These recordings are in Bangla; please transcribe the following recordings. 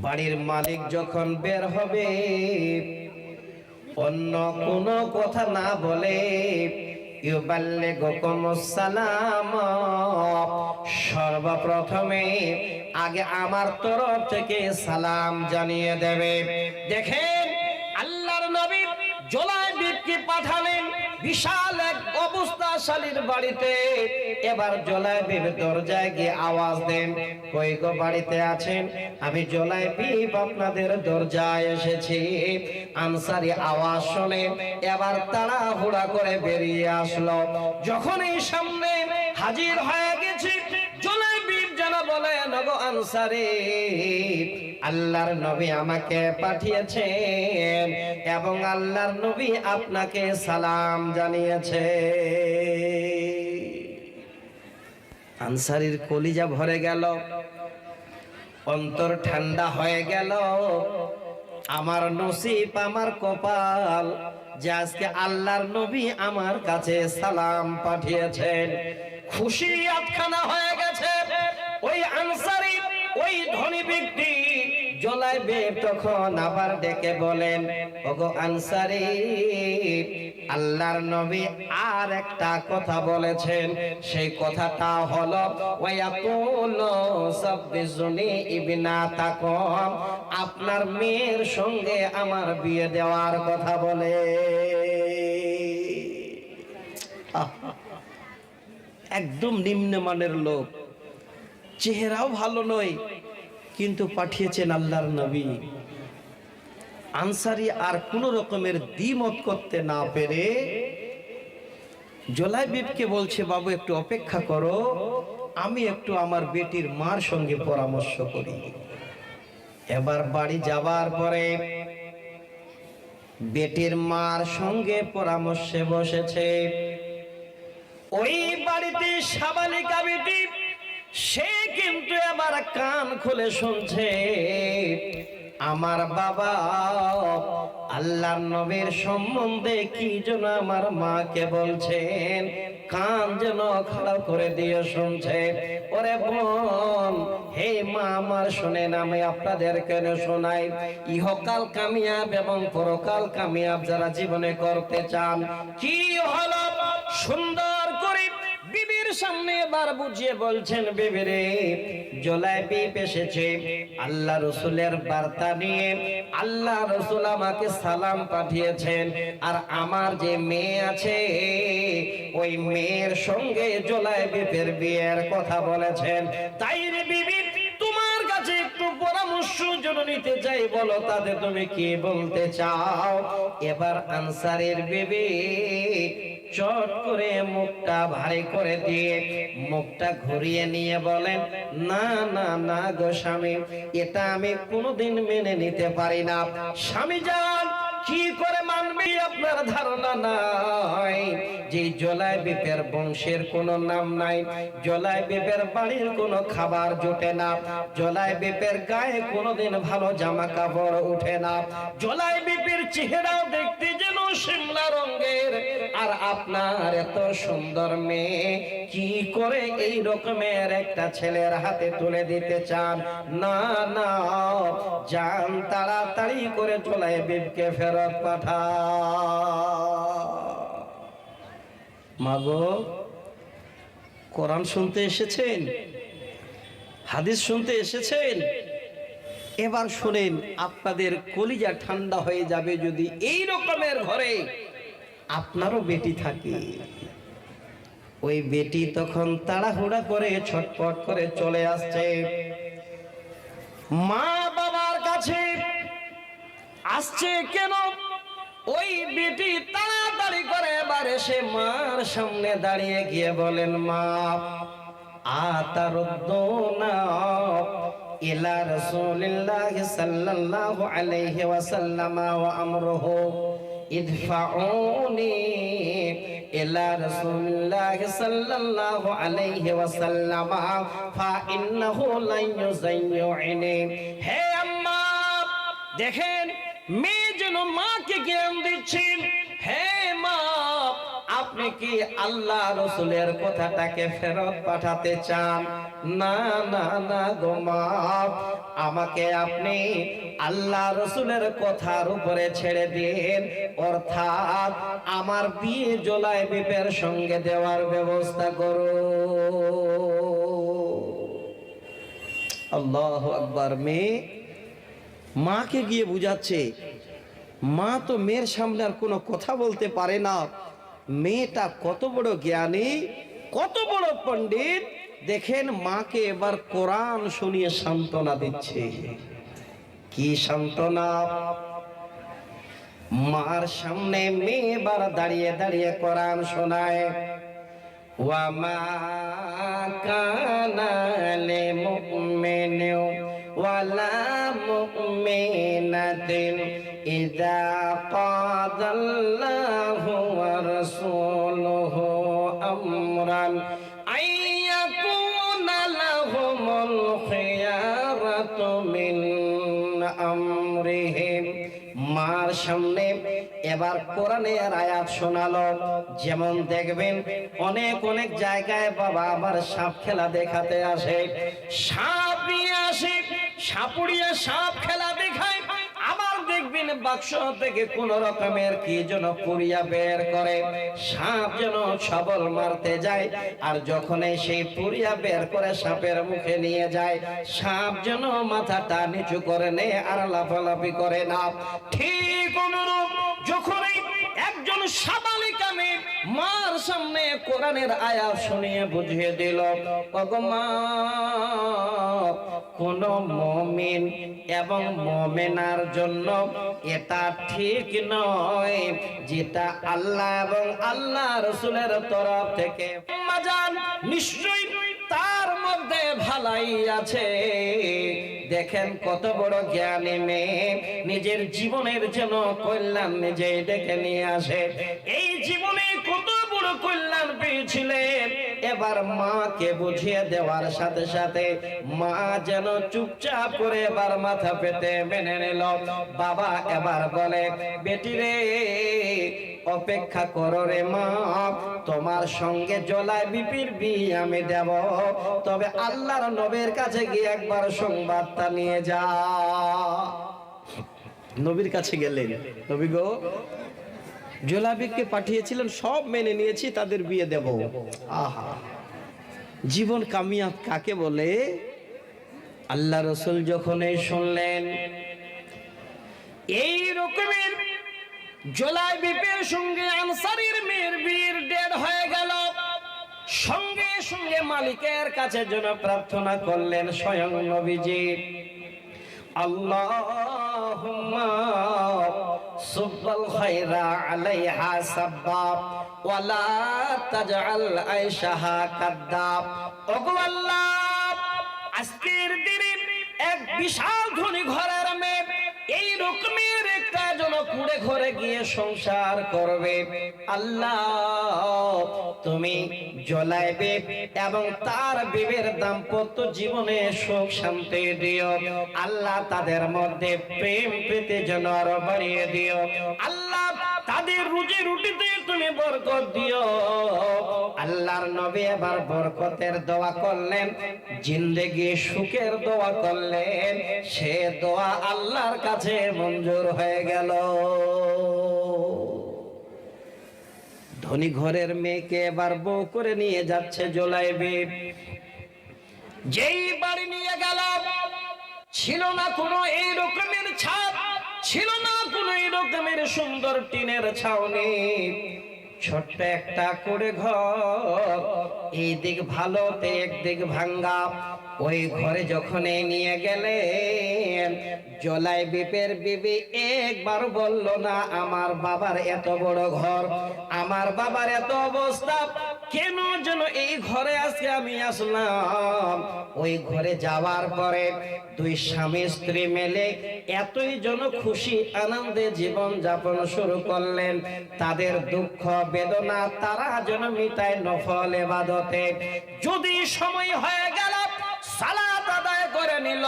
বাড়ির মালিক যখন বের হবে অন্য কোনো কথা না বলে ইউবাল্লিগুকুমুস সালাম, সর্বপ্রথমে আগে আমার তরফ থেকে সালাম জানিয়ে দেবে। দেখেন আল্লাহর নবী জুলাইবিবকে পাঠালেন বিশাল এক অবস্থাশালীর বাড়িতে। এবার জুলাইবিব দরজায় গিয়ে আওয়াজ দেন, কই গো বাড়িতে আছেন? আমি জুলাইবিব আপনাদের দরজায় এসেছি। আনসারী আওয়াজ শুনে এবার তাড়াহুড়া করে বেরিয়ে আসলো। যখন এই সামনে হাজির হয়ে গেছি, জুলাইবিব যেন বলে, নগো আনসারী, আল্লাহর নবী আমাকে পাঠিয়েছেন এবং আল্লাহর নবী আপনাকে সালাম জানিয়েছে। আনসারীর কলিজা ভরে গেল, অন্তর ঠান্ডা হয়ে গেল। আমার নসিব, আমার কপাল যে আজকে আল্লাহর নবী আমার কাছে সালাম পাঠিয়েছেন। খুশি আটখানা হয়ে গেছে। ওই আনসারী, ওই ধনী ব্যক্তি জুলাইবিব তখন আবার ডেকে বলেন, ওগো আনসারী, আল্লাহর নবী আর একটা কথা বলেছেন। সেই কথাটা হলো ওয়ায়াকুলু সাব্বিজুনি ইবনাতাকুম, আপনার মেয়ের সঙ্গে আমার বিয়ে দেওয়ার কথা বলে। একদম নিম্নমানের লোক, চেহারাও ভালো নয়, কিন্তু পাঠিয়েছেন আল্লাহর নবী। আনসারী আর কোন রকমের দ্বিমত করতে না পেরে জুলাইবিবকে বলছে, বাবু একটু অপেক্ষা করো, আমি একটু আমার বেটির মার সঙ্গে পরামর্শ করি। এবার বাড়ি যাবার পরে বেটির মার সঙ্গে পরামর্শে বসেছে। ওই বাড়িতে সাবালিকা বেটি, সে কিন্তু আমার কান খুলে শুনছে আমার বাবা আল্লাহর নবীর সম্বন্ধে কি যেন আমার মাকে বলছেন। কান যেন খাড়া করে দিয়ে শুনছে। ওরে বোন, হে মা আমার শুনেন, আমি আপনাদের কেন শোনাই। ইহকাল কামিয়াব এবং পরকাল কামিয়াব যারা জীবনে করতে চান, কি হলো সুন্দর করে বিবির সামনে এবার বুঝিয়ে বলছেন, বিবি রে, জুলাইবিব এসেছে আল্লাহ রসুলের বার্তা নিয়ে। আল্লাহ রসুল আমাকে সালাম পাঠিয়েছেন, আর আমার যে মেয়ে আছে ওই মেয়ের সঙ্গে জুলাইবিবের বিয়ের কথা বলেছেন। তাই রে বিবি, তোমার কাছে একটু পরামর্শ জন্য নিতে চাই, বলো তাতে তুমি কি বলতে চাও। এবার আনসারীর বিবি চট করে মুখটা ভারী করে দিয়ে মুখটা ঘুরিয়ে নিয়ে বলেন, না না না গো স্বামী, এটা আমি কোনোদিন মেনে নিতে পারি না। স্বামী যান, কি করে মানবে আপনার ধারণা নাই যে জুলাইবিবের বংশের কোনো নাম নাই, জুলাইবিবের বাড়ির কোনো খাবার জোটে না, জুলাইবিবের গায়ে কোনোদিন ভালো জামা কাপড় উঠে না, জুলাইবিবের চেহারাও দেখতে যেন শিমলা রঙের। আর আপনার এত সুন্দর মেয়ে কি করে এই রকমের একটা ছেলের হাতে তুলে দিতে চান? না না, যান তাড়াতাড়ি করে জুলাইবিবকে ফেরত পাঠা। মাগো, কোরআন শুনতে এসেছেন, হাদিস শুনতে এসেছেন, এবার শুনেন, আপনাদের কলিজা ঠান্ডা হয়ে যাবে যদি এই রকমের ঘরে আপনারও বেটি থাকে। ওই বেটি তখন তাড়াহুড়া করে ছটপট করে চলে আসছে মা বাবার কাছে। আসছে কেন? ওই বেটি তাড়াতাড়ি করে এবার এসে মার সামনে দাঁড়িয়ে গিয়ে বলেন, মা আতারুদ্দুনা ইলা রাসূলিল্লাহি সাল্লাল্লাহু আলাইহি ওয়াসাল্লাম ওয়া আমরুহু ইদফাউনি ইলা রাসূলিল্লাহি সাল্লাল্লাহু আলাইহি ওয়াসাল্লাম ফা ইন্নাহু লা ইউযায়্যুনি। হে আম্মা, দেখেন মেয়ে যেন মাকে জ্ঞান দিচ্ছেন, হে মা, আপনি কি আল্লাহ রসুলের কথাটাকে ফেরত পাঠাতে চান? না না না গো মা, আমাকে আপনি আল্লাহ রসুলের কথার উপরে ছেড়ে দিন, অর্থাৎ আমার বিয়ে জুলাইবিবের সঙ্গে দেওয়ার ব্যবস্থা করো। আল্লাহু আকবার। মেয়ে মাকে গিয়ে বুঝাচ্ছে, মা তো মেয়ের সামনে আর কোনো কথা বলতে পারে না। মেয়েটা কত বড় জ্ঞানী, কত বড় পণ্ডিত, দেখেন মাকে এবার কোরআন শুনিয়ে সান্ত্বনা দিচ্ছে। কি সান্ত্বনা! মার সামনে মেয়ে এবার দাঁড়িয়ে দাঁড়িয়ে কোরআন শোনায়। ওয়া মা কানা লিমুমিনিন ওয়ালা মুমিনাতিন ইযা কাদাল্লাহু ওয়া রাসূলুহু আমরান আইয়াকুনা লাহুমুল খিয়ারাতু মিন আমরিহিম। মার সামনে এবার কোরআনের আয়াত শোনালো। যেমন দেখবেন অনেক অনেক জায়গায় বাবা আবার সাপ খেলা দেখাতে আসে, সাপ নিয়ে আসে, সাপুড়িয়া সাপ খেলা দেখায়। আবার দেখবেন বাক্স থেকে কোন রকমের কি যেন পুড়িয়া বের করে, সাপ যেন সবল মারতে যায়। আর যখন সেই পুড়িয়া বের করে সাপের মুখে নিয়ে যায়, সাপ যেন মাথাটা নিচু করে নেয় আর লাফালাফি করে না। ঠিক অনুরূপ যখন একজন সাবালিকা মেয়ে মার সামনে কোরআনের আয়াত শুনিয়ে বুঝিয়ে দিল, ওগো মা, কোন মুমিন এবং মুমিনার জন্য এটা ঠিক নয় যেটা আল্লাহ এবং আল্লাহ রাসূলের তরফ থেকে। মাজান নিশ্চয়ই তার মধ্যে ভালাই আছে। দেখেন কত বড় জ্ঞানী মেয়ে, নিজের জীবনের জন্য কল্যাণ নিজেই ডেকে নিয়ে আসে। এই জীবনে কত বড় কল্যাণ পেয়েছিলেন, এবার মাকে বুঝিয়ে দেওয়ার সাথে সাথে মা যেন চুপচাপ করে এবার মাথা পেতে মেনে নিল। বাবা এবার বলে, বেটি রে, অপেক্ষা করো রে মা, তোমার সঙ্গে জুলাইবিবির বিয়ে আমি দেব, তবে আল্লাহর নবীর কাছে গিয়ে একবার সংবাদটা নিয়ে যা। নবীর কাছে গেলেন, নবী গো, জুলাইবিবকে পাঠিয়েছিলেন, সব মেনে নিয়েছি, তাদের বিয়ে দেব। আহা, জীবন কামিয়াব কাকে বলে! আল্লাহ রসুল যখন এই শুনলেন এই রকমের জুলাইবিবের সঙ্গে আনসারীর মেয়ের বিয়ের ডেট হয়ে গেল, সঙ্গে সঙ্গে মালিকের কাছে যেন প্রার্থনা করলেন স্বয়ং নবীজি, আল্লাহুম্মা সুব্বাল খায়রা আলাইহা সাব্বাব ওয়ালা তাজআল আইশাহা কাদ্দাব। ওগো আল্লাহ, আজকের দিনে এক বিশাল ধনী ঘরের মেয়ে এই রকমের একটা জন কুড়ে ঘরে গিয়ে সংসার করবে, আল্লাহ তুমি জুলাইবিব এবং তার বিবির দাম্পত্য জীবনে সুখ শান্তি দিও। আল্লাহ তাদের মধ্যে প্রেম প্রীতি যেন আরো বাড়িয়ে দিও। আল্লাহ তাদের রুজি রুটিতে তুমি বরকত দিও। আল্লাহর নবী এবার বরকতের দোয়া করলেন, জিন্দেগি সুখের দোয়া করলেন। সে দোয়া আল্লাহর কাছে মঞ্জুর হয়ে গেল। ধনী ঘরের মেয়েকে এবার বউ করে নিয়ে যাচ্ছে জুলাইবিব। যেই বাড়ি নিয়ে গেল, ছিল না কোনো এই রকমের ছাদ, ছিল না কোনো এই রকমের সুন্দর টিনের ছাউনি, ছোট্ট একটা করে ঘর, এই দিক ভালো তে একদিক ভাঙ্গা। ওই ঘরে যখন নিয়ে গেলেন, জুলাইবিবের বিবি একবার বলল না, আমার বাবার এত বড় ঘর, আমার বাবার এত অবস্থা, কেন যেন এই ঘরে আজকে আমি আসলাম। ওই ঘরে যাওয়ার পরে দুই স্বামী স্ত্রী মিলে এতই যেন খুশি আনন্দে জীবন যাপন শুরু করলেন। তাদের দুঃখ বেদনা তারা যেন মিটায় নফল ইবাদতে। যদি সময় হয়ে গেল, সালাত আদায় করে নিল,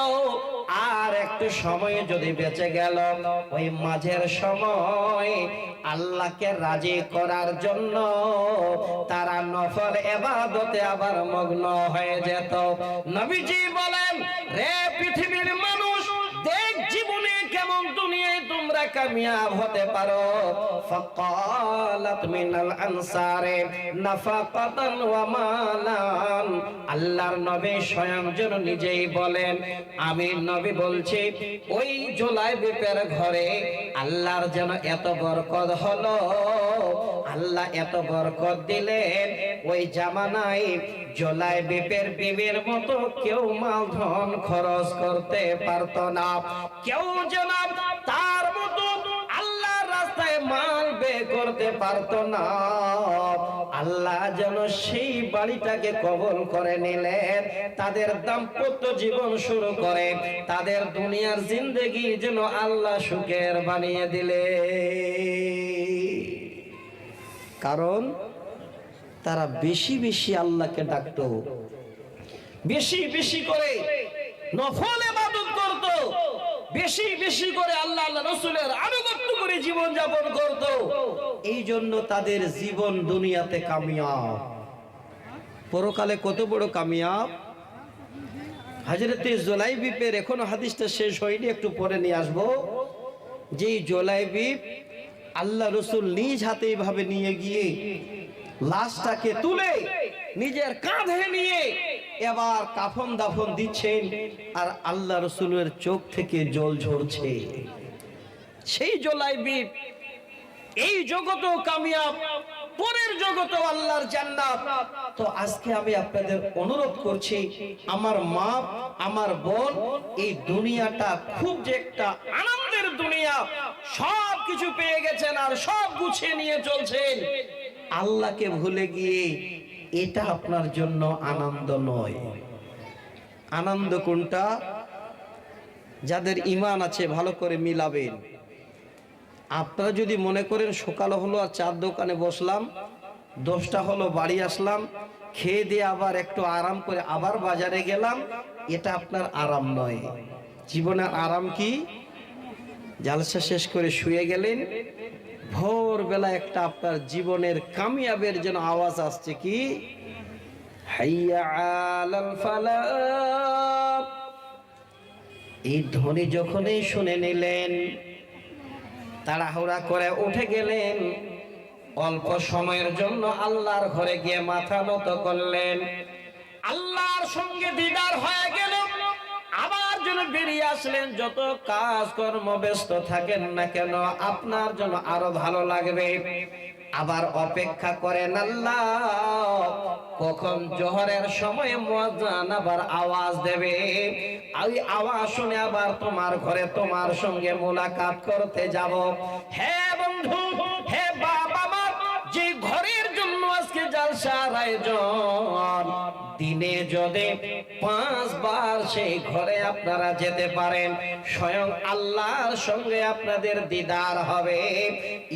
আর একটু সময় যদি বেঁচে গেল, ওই মাঝের সময় আল্লাহকে রাজি করার জন্য তারা নফল ইবাদতে আবার মগ্ন হয়ে যেত। নবীজি বলেন, রে পৃথিবীর মানুষ, তোমরা কামিয়াব হতে পারো। ফাকালাত মিনাল আনসারে নাফাকাতান ওয়া মালান। আল্লাহর নবী স্বয়ং যেন নিজেই বলেন, আমি নবী বলছি ওই জুলাইবিবের ঘরে আল্লাহর যেন এত বরকত হলো, আল্লাহ এত বরকত দিলেন, ওই জামানায় জুলাইবিবের বিবির মতো কেউ মাল ধন খরচ করতে পারতো না, কেউ যেন তার মতো আল্লাহর রাস্তায় মাল ব্যয় করতে পারতো না। আল্লাহ যেন সেই বাড়িটাকে কবুল করে নিলেন, তাদের দাম্পত্য জীবন শুরু করে, তাদের দুনিয়ার জিন্দেগি যেন আল্লাহ সুখের বানিয়ে দিলে। কারণ তারা বেশি বেশি আল্লাহকে ডাকতো, বেশি বেশি করে নফল ইবাদত করত, বেশি বেশি করে আল্লাহ আল্লাহ রাসূলের আনুগত্য করে জীবন যাপন করত। এই জন্য তাদের জীবন দুনিয়াতে কামিয়াব, পরকালে কত বড় কামিয়াব। হযরতে জুলাইবিবের এখনো হাদিসটা শেষ হয়নি, একটু পরে নিয়ে আসবো। যেই জুলাইবিব আল্লাহ রাসূল নিজ হাতে এইভাবে নিয়ে গিয়ে লাশটাকে তুলে নিজের কাঁধে নিয়ে এবার কাফন দাফন দিচ্ছেন, আর আল্লাহ রাসূলের চোখ থেকে জল ঝরছে। সেই জুলাইবিব এই জগতেও কামিয়াব, পরের জগতেও আল্লাহর জান্নাত। তো আজকে আমি আপনাদের অনুরোধ করছি, আমার মা আমার বোন, এই দুনিয়াটা খুব যে একটা আনন্দের দুনিয়া, সব কিছু পেয়ে গেছেন আর সব গুছিয়ে নিয়ে চলছেন, আল্লাহকে ভুলে গিয়ে এটা আপনার জন্য আনন্দ নয়। আনন্দ কোনটা? যাদের ঈমান আছে ভালো করে মিলাবেন। আপনারা যদি মনে করেন সকাল হলো আর চার দোকানে বসলাম, 10টা হলো বাড়ি আসলাম, খেয়ে দিয়ে আবার একটু আরাম করে আবার বাজারে গেলাম, এটা আপনার আরাম নয়। জীবনের আরাম কি? জালসা শেষ করে শুয়ে গেলেন, ভোরবেলা একটা আপনার জীবনের কামিয়াবের জন্য আওয়াজ আসছে, কি? হাইয়া আলাল ফালাহ। এই ধ্বনি যখনই শুনে নিলেন, তাড়াহুড়া করে উঠে গেলেন, অল্প সময়ের জন্য আল্লাহর ঘরে গিয়ে মাথা নত করলেন, আল্লাহর সঙ্গে দিদার হয়ে গেল, আবার যেন বেরিয়ে আসলেন। যত কাজ কর্ম ব্যস্ত থাকেন না কেন, আপনার জন্য আরো ভালো লাগবে। আবার অপেক্ষা করেন আল্লাহ কখন জোহরের সময় মুয়াজ্জিন আবার আওয়াজ দেবে, ওই আওয়াজ শুনে আবার তোমার ঘরে তোমার সঙ্গে মোলাকাত করতে যাব। হে বন্ধু, হে বাবা মা, যে ঘরের জন্য আজকে জালসার আয়োজন, দিনে যদি 5 বার সেই ঘরে আপনারা যেতে পারেন, স্বয়ং আল্লাহর সঙ্গে আপনাদের দিদার হবে,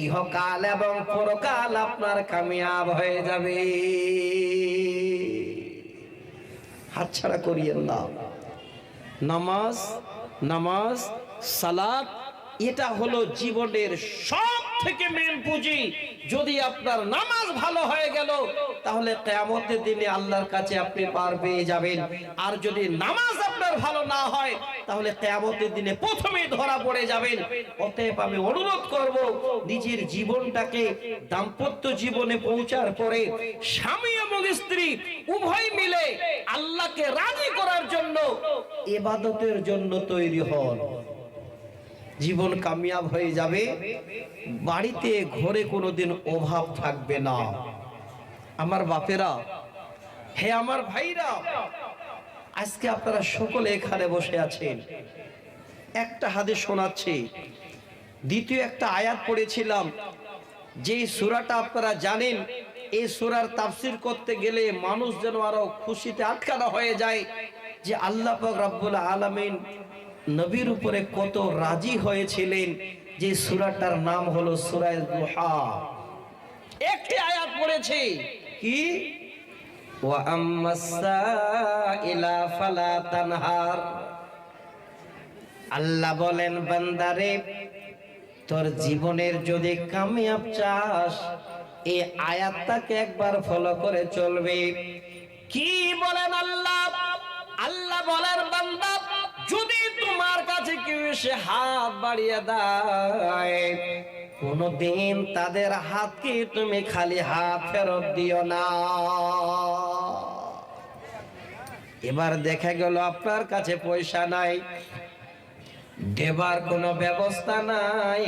ইহকাল এবং পরকাল আপনার কামিয়াব হয়ে যাবে। হাতছাড়া করিয়েন না। নামাজ, নামাজ, সালাত, এটা হলো জীবনের সব থেকে মেন পুঁজি। যদি আপনার নামাজ ভালো হয়ে গেল, তাহলে কিয়ামতের দিনে আল্লাহর কাছে আপনি পার পেয়ে যাবেন। আর যদি নামাজ আপনার ভালো না হয়, তাহলে কিয়ামতের দিনে প্রথমেই ধরা পড়ে যাবেন। অতএব আমি অনুরোধ করব, নিজের জীবনটাকে দাম্পত্য জীবনে পৌঁছার পরে স্বামী এবং স্ত্রী উভয় মিলে আল্লাহকে রাজি করার জন্য, ইবাদতের জন্য তৈরি হন। জীবন কামিয়াব হয়ে যাবে, বাড়িতে ঘরে কোনোদিন অভাব থাকবে না। আমার বাপেরা, হে আমার ভাইরা, আজকে আপনারা সকলে এখানে বসে আছেন। একটা হাদিস শোনাচ্ছি, দ্বিতীয় একটা আয়াত পড়েছিলাম, যে সূরাটা আপনারা জানেন, এই সূরার তাফসীর করতে গেলে মানুষ যেন আরো খুশিতে আটকানো হয়ে যায় যে আল্লাহ পাক রব্বুল আলামিন নবীর উপরে কত রাজি হয়েছিলেন। যে সূরাটার নাম হলো সূরা দুহা। একটি আয়াত পড়েছি, কি? ওয়া আম্মাস-সাইলা ফালা তানহার। আল্লাহ বলেন, বান্দারে, তোর জীবনের যদি কামিয়াব চাস, এই আয়াতটাকে একবার ফলো করে চলবে। কি বলেন আল্লাহ? আল্লাহ বলেন, বান্দা, যদি তোমার কাছে কেউ সে হাত বাড়িয়ে দেয়, কোনদিন তাদের হাতকে তুমি খালি হাত ফেরত দিও না। এবার দেখা গেল আপনার কাছে পয়সা নাই, দেবার কোনো ব্যবস্থা নাই,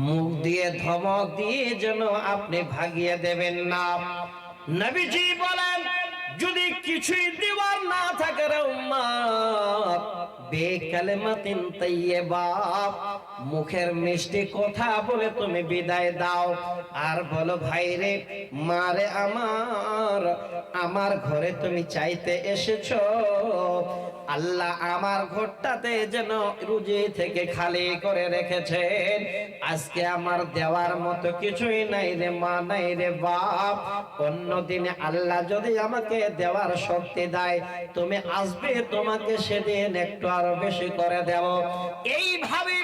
মুখ দিয়ে ধমক দিয়ে যেন আপনি ভাগিয়ে দেবেন না। নবীজি বলেন, যদি কিছুই দেওয়ার না থাকে রে উম্মত, বেকালেমাতিন তাইয়্যিবা, মুখের মিষ্টি কথা বলে তুমি বিদায় দাও। আর বলো, ভাই রে, মারে আমার ঘরে তুমি চাইতে এসেছো, আল্লাহ আমার ঘরটাতে যেন রুজি থেকে খালি করে রেখেছেন, আজকে আমার দেওয়ার মতো কিছুই নাই রে মা, নাই রে বাপ। অন্য দিনে আল্লাহ যদি আমাকে দেওয়ার শক্তি দেয়, তুমি আসবে, তোমাকে সেদিন একটু আরো বেশি করে দেব। এইভাবে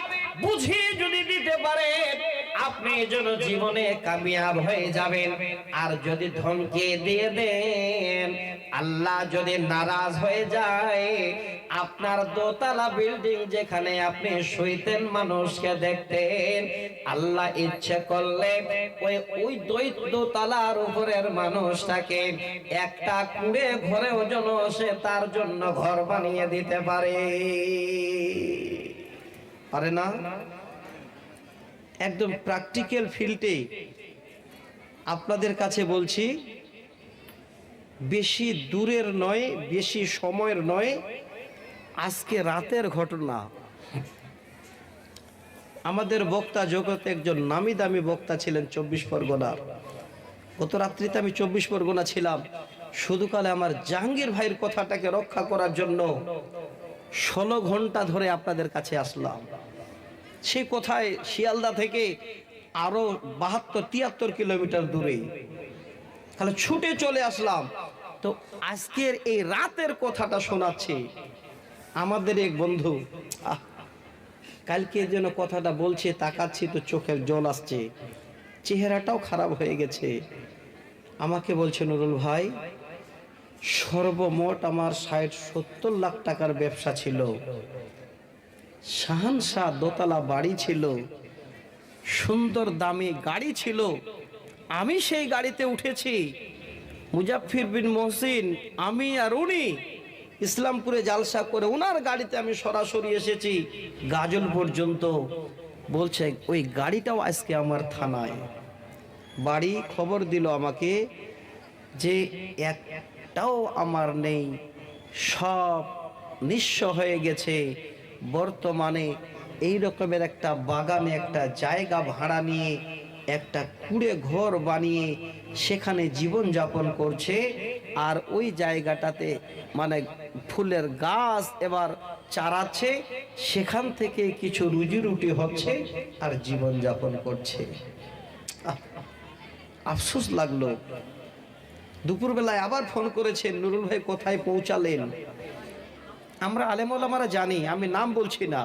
বুঝিয়ে যদি দিতে পারে, আপনি যেন জীবনে কামিয়াব হয়ে যাবেন। আর যদি ধমকিয়ে দিয়ে দেন, আল্লাহ যদি নারাজ হয়ে যায়, আপনার দোতলা বিল্ডিং যেখানে আপনি শুইতেন, মানুষকে দেখতেন, আল্লাহ ইচ্ছে করলে ওই দোতলার উপরের মানুষটাকে একটা কুড়ে ঘরেও যেন সে তার জন্য ঘর বানিয়ে দিতে পারে। পারে না? একদম প্র্যাকটিক্যাল ফিল্ডে আপনাদের কাছে বলছি, বেশি দূরের নয়, বেশি সময়ের নয়, আজকে রাতের ঘটনা। আমাদের বক্তা জগতে একজন নামি দামি বক্তা ছিলেন 24 পরগনার। গত রাত্রিতে আমি 24 পরগনা ছিলাম। শুধু কালে আমার জাহাঙ্গীর ভাইয়ের কথাটাকে রক্ষা করার জন্য 16 ঘন্টা ধরে আপনাদের কাছে আসলাম। সে কোথায় শিয়ালদা থেকে আরো 72-73 কিলোমিটার দূরে, তাহলে ছুটে চলে আসলাম। তো আজকের এই রাতের কথাটা শোনাচ্ছি আমাদের এক বন্ধু। কালকে যেন কথাটা বলছে, তাকাচ্ছি তো চোখের জল আসছে, চেহারাটাও খারাপ হয়ে গেছে। আমাকে বলছে, নুরুল ভাই, সর্বমোট আমার 60-70 লাখ টাকার ব্যবসা ছিল, শাহানশাহ দোতলা বাড়ি ছিল, সুন্দর দামি গাড়ি ছিল, আমি সেই গাড়িতে উঠেছি। মুজাফফর বিন মহসিন, আমি আর উনি ইসলামপুরে জালসা করে ওনার গাড়িতে আমি সরাসরি এসেছি গাজল পর্যন্ত। বলছে ওই গাড়িটাও আজকে আমার থানায়। বাড়ি খবর দিল আমাকে যে একটাও আমার নেই, সব নিঃস্ব হয়ে গেছে। বর্তমানে এই রকমের একটা বাগানে একটা জায়গা ভাড়া নিয়ে একটা কুড়ে ঘর বানিয়ে সেখানে জীবন যাপন করছে। আর ওই জায়গাটাতে মানে ফুলের গাছ এবার চারাচ্ছে, সেখান থেকে কিছু রুজি রুটি হচ্ছে আর জীবন যাপন করছে। আফসোস লাগলো। দুপুরবেলায় আবার ফোন করেছেন, নুরুল ভাই কোথায় পৌঁছালেন? আমরা আলেম ওলামারা জানি, আমি নাম বলছি না।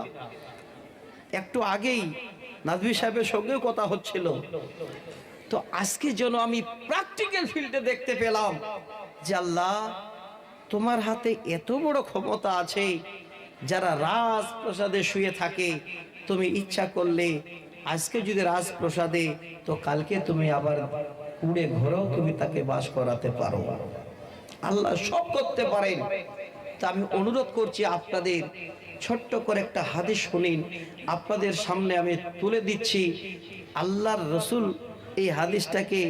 একটু আগেই নাজমি সাহেবের সঙ্গেও কথা হচ্ছিল। তো আজকে যেন আমি প্র্যাকটিক্যাল ফিল্ডে দেখতে পেলাম যে আল্লাহ, তোমার হাতে এত বড় ক্ষমতা আছে, যারা রাজপ্রাসাদে শুয়ে থাকে, তুমি ইচ্ছা করলে আজকে যদি রাজপ্রাসাদে, তো কালকে তুমি আবার কুড়ে ঘরেও তুমি তাকে বাস করাতে পারো। আল্লাহ সব করতে পারেন। তা আমি অনুরোধ করছি আপনাদের, ছোট্ট করে একটা হাদিস শুনিন, আপনাদের সামনে আমি তুলে দিচ্ছি। আল্লাহর রসুল এই হাদিসটাকে,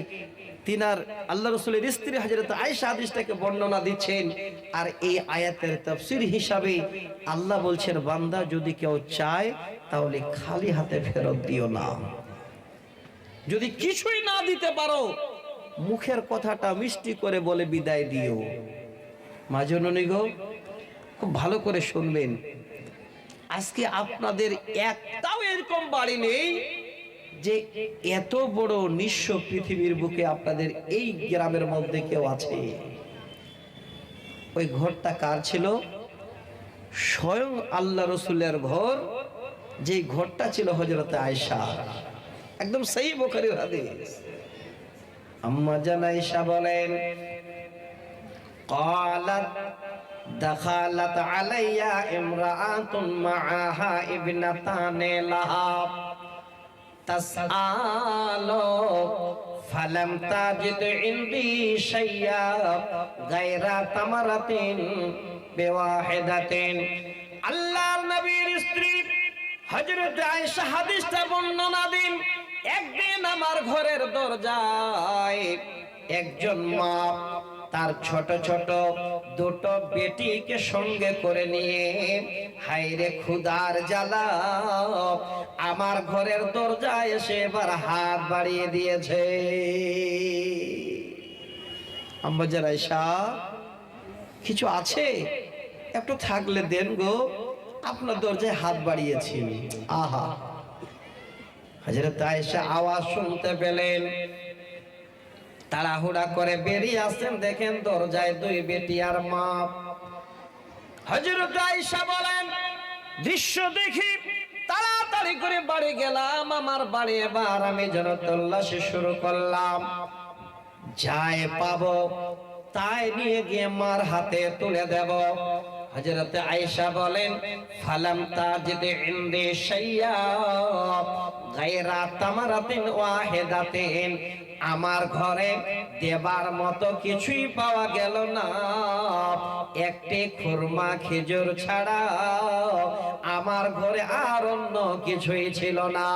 তিনার আল্লাহ রসুলের স্ত্রী হযরত আয়েশা হাদিসটাকে বর্ণনা দিচ্ছেন। আর এই আয়াতের তাফসীর হিসাবে আল্লাহ বলছেন, বান্দা যদি কেউ চায় তাহলে খালি হাতে ফেরত দিও না। যদি কিছুই না দিতে পারো, মুখের কথাটা মিষ্টি করে বলে বিদায় দিও। মা জননী গো, খুব ভালো করে শুনবেন। আজকে আপনাদের একটাও এরকম বাড়ি নেই যে এত বড় নিঃস্ব পৃথিবীর বুকে আপনাদের এই গ্রামের মধ্যে কেউ আছে। ওই ঘরটা কার ছিল? স্বয়ং আল্লাহ রসুলের ঘর। যে ঘরটা ছিল হযরত আয়েশা, একদম সহিহ বুখারীর হাদিস। আম্মা জান আয়েশা বলেন, ক্বালাত دخلت علي امرأة معها ابنتان لها تسأل فلم تجد عندي شيئا غير تمرة بواحدة আল্লাহর নবীর স্ত্রী হযরত আয়েশা হাদিসটা বর্ণনা দেন, একদিন আমার ঘরের দরজায় একজন মা তার ছোট ছোট দুটো বেটিকে সঙ্গে করে নিয়ে হায়রে ক্ষুধার জ্বালা আমার ঘরের দরজায় এসে এবার হাত বাড়িয়ে দিয়েছে। আম্মা জান আয়েশা, কিছু আছে একটু থাকলে দেন গো, আপনার দরজায় হাত বাড়িয়েছি। আহা, হযরত আয়েশা আওয়াজ শুনতে পেলেন, তাড়াহুড়া করে বেরিয়ে আসেন, দেখেন দরজায় দুই বেটি আর মা। হযরত আয়েশা বলেন, দৃশ্য দেখি তাড়াতাড়ি করে বাড়ি গেলাম, আমার বাড়ি এবার আমি যেন তল্লাশি শুরু করলাম, যাই পাবো তাই নিয়ে গিয়ে মার হাতে তুলে দেব। হযরত আয়েশা বলেন, ফালাম তাজিদ ইনদি শাইয়া গায়রা তামারাতিন ওয়াহিদাতিন, আমার ঘরে দেবার মতো কিছুই পাওয়া গেল না, একটি খুরমা খেজুর ছাড়া আমার ঘরে আর অন্য কিছুই ছিল না।